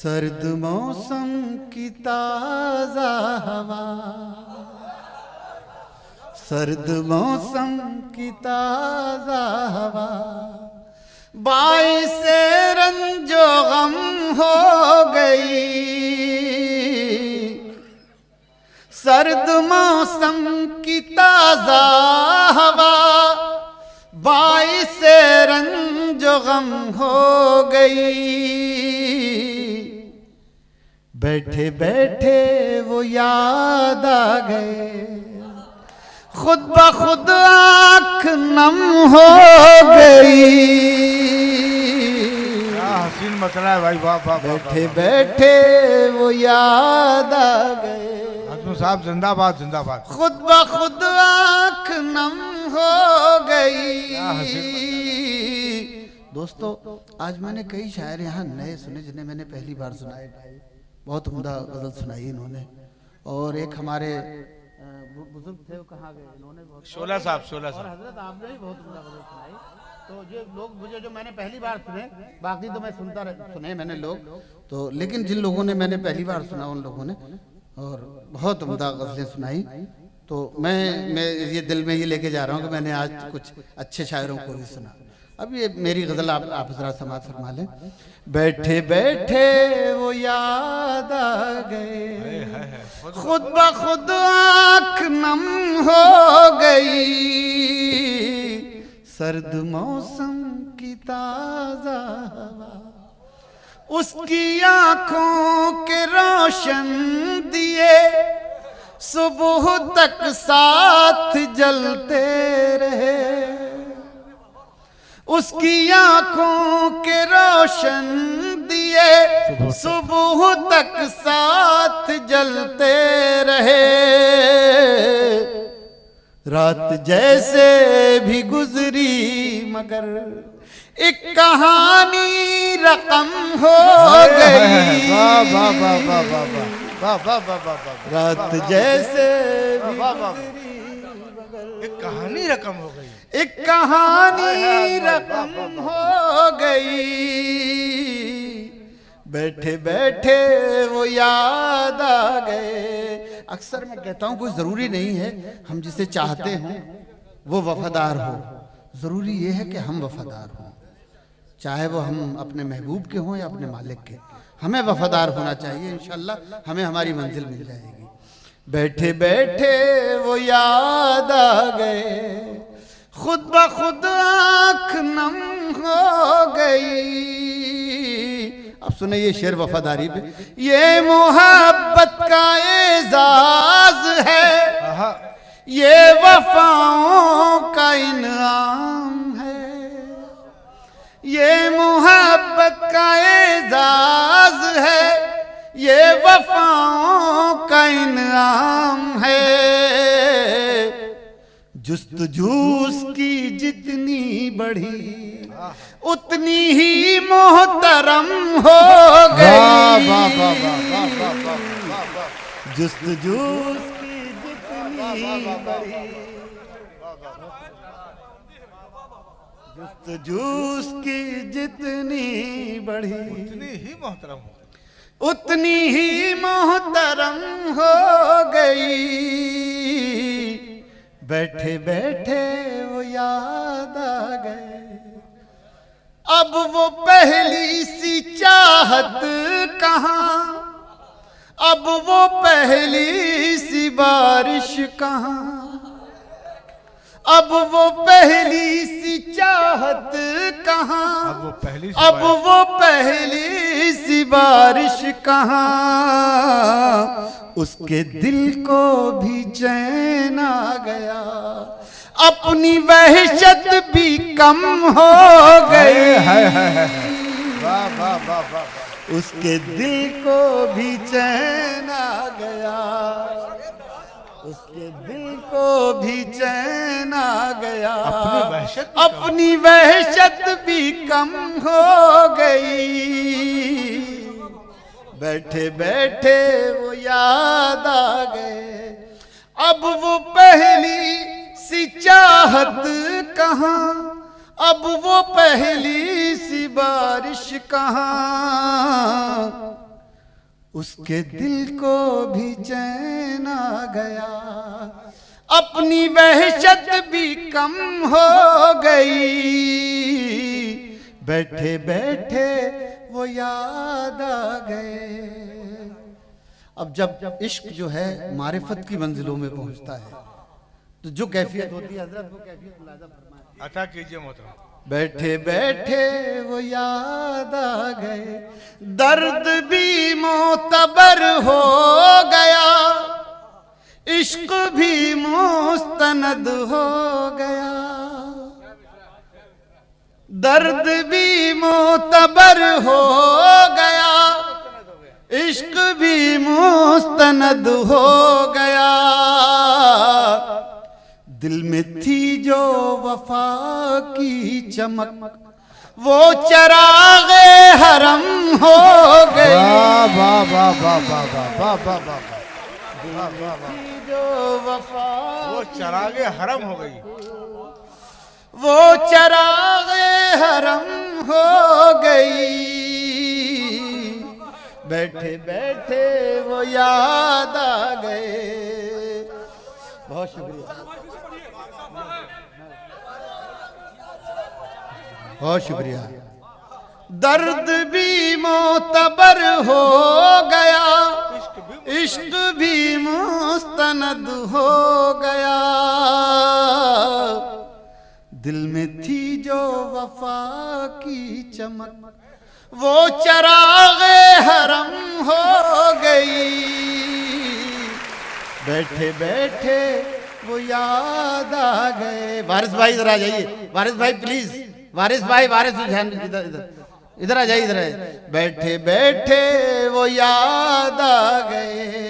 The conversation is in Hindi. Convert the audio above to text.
सर्द मौसम की ताजा हवा, सर्द मौसम की ताजा हवा, बाइस रंजो गम हो गई। सर्द मौसम की ताजा हवा, बाइस रंजो गम हो गई। बैठे बैठे वो याद आ गए, खुद ब खुद आँख नम हो गई। हसीन मसला है भाई, वाह वाह। बैठे बैठे वो याद आ गए, साहब जिंदाबाद जिंदाबाद। खुद ब खुद आँख नम हो गई। दोस्तों, आज मैंने कई शायर यहाँ नए सुने जिन्हें मैंने पहली बार सुनाए। बहुत उम्दा गजल सुनाई इन्होंने। और एक हमारे बुजुर्ग थे, वो कहाँ गए, इन्होंने शोला साहब, शोला और साहब। हजरत आपने भी बहुत उम्दा गजल सुनाई। तो जो लोग मुझे जो मैंने पहली बार सुने, बाकी तो मैं सुने मैंने लोग तो, लेकिन जिन लोगों ने मैंने पहली बार सुना उन लोगों ने और बहुत उम्दा गजलें सुनाई। तो मैं ये दिल में ये लेके जा रहा हूँ कि मैंने आज कुछ अच्छे शायरों को भी सुना। अब ये मेरी गजल आप जरा समाज फरमा लें। बैठे बैठे वो याद आ गए, खुद ब खुद आँख नम हो गई। सर्द मौसम की ताजा हवा, उसकी आंखों के रोशन दिए सुबह तक साथ जलते रहे। उसकी आंखों के रोशन दिए सुबह तक साथ जलते रहे। रात जैसे भी गुजरी मगर एक कहानी रकम हो गई। रात जैसे भी गुजरी मगर एक कहानी रकम हो गई, एक कहानी रकम हो गई। बैठे बैठे वो याद आ गए। अक्सर मैं कहता हूँ कोई ज़रूरी नहीं है हम जिसे चाहते हैं वो वफादार हो, ज़रूरी ये है कि हम वफादार हों। चाहे वो हम अपने महबूब के हों या अपने मालिक के, हमें वफादार होना चाहिए। इंशाअल्लाह हमें हमारी मंजिल मिल जाएगी। बैठे बैठे वो याद आ गए, खुद ब खुद आँख नम हो गई। अब सुने ये शेर वफादारी पे। ये मोहब्बत का एजाज है, ये वफाओं का इनाम है। ये मोहब्बत का एजाज है, ये वफाओं का इनाम है। जुस्तजू की जितनी बढ़ी उतनी ही मोहतरम हो गई। जुस्तजू की जितनी बढ़ी, जुस्तजू की जितनी बढ़ी इतनी ही मोहतरम हो, उतनी ही मोहतरम हो गई। बैठे बैठे वो याद आ गए, अब वो पहली सी चाहत कहाँ, अब वो पहली सी बारिश कहाँ, अब वो पहली सी चाहत कहाँ, अब वो पहली सी बारिश कहाँ। उसके दिल को भी चैन आ गया, अपनी वहशत भी कम हो गई। उसके दिल को भी चैन आ गया, उसके दिल को भी चैन आ गया, अपनी वहशत भी कम हो गई। बैठे बैठे वो याद आ गए, अब वो पहली सी चाहत कहाँ, अब वो पहली सी बारिश कहाँ। उसके दिल को भी चैन आ गया, अपनी वहशत भी कम हो गई, बैठे बैठे वो याद आ गए। अब जब इश्क जो है मारिफत की मंजिलों में पहुंचता है तो जो कैफियत होती है हजरत, वो कैफियत मुलाहिजा फरमाएं। अता कीजिए मोहतरम। बैठे बैठे वो याद आ गए, दर्द भी मोतबर हो गया, इश्क भी मुस्तनद हो गया, दर्द भी मोतबर हो गया, इश्क भी मुस्तनद हो गया, दिल में थी जो वफा की चमक वो चरागे हरम हो गई। वाह वाह वाह वाह वाह वाह वाह वाह वाह। जो वफा वो चरागे हरम हो गई, वो चरागे हरम हो गई, बैठे बैठे वो याद आ गए। बहुत शुक्रिया, बहुत शुक्रिया। दर्द भी मोतबर हो गया, इश्क भी मुस्तनद हो गया, दिल में थी जो वफा की चमक वो चरागे हरम हो गई, बैठे बैठे वो याद आ गए। वारिस भाई इधर आ जाइए, वारिस भाई प्लीज, वारिस भाई, वारिस ध्यान इधर इधर इधर आ जाइए, इधर बैठे बैठे वो याद आ गए,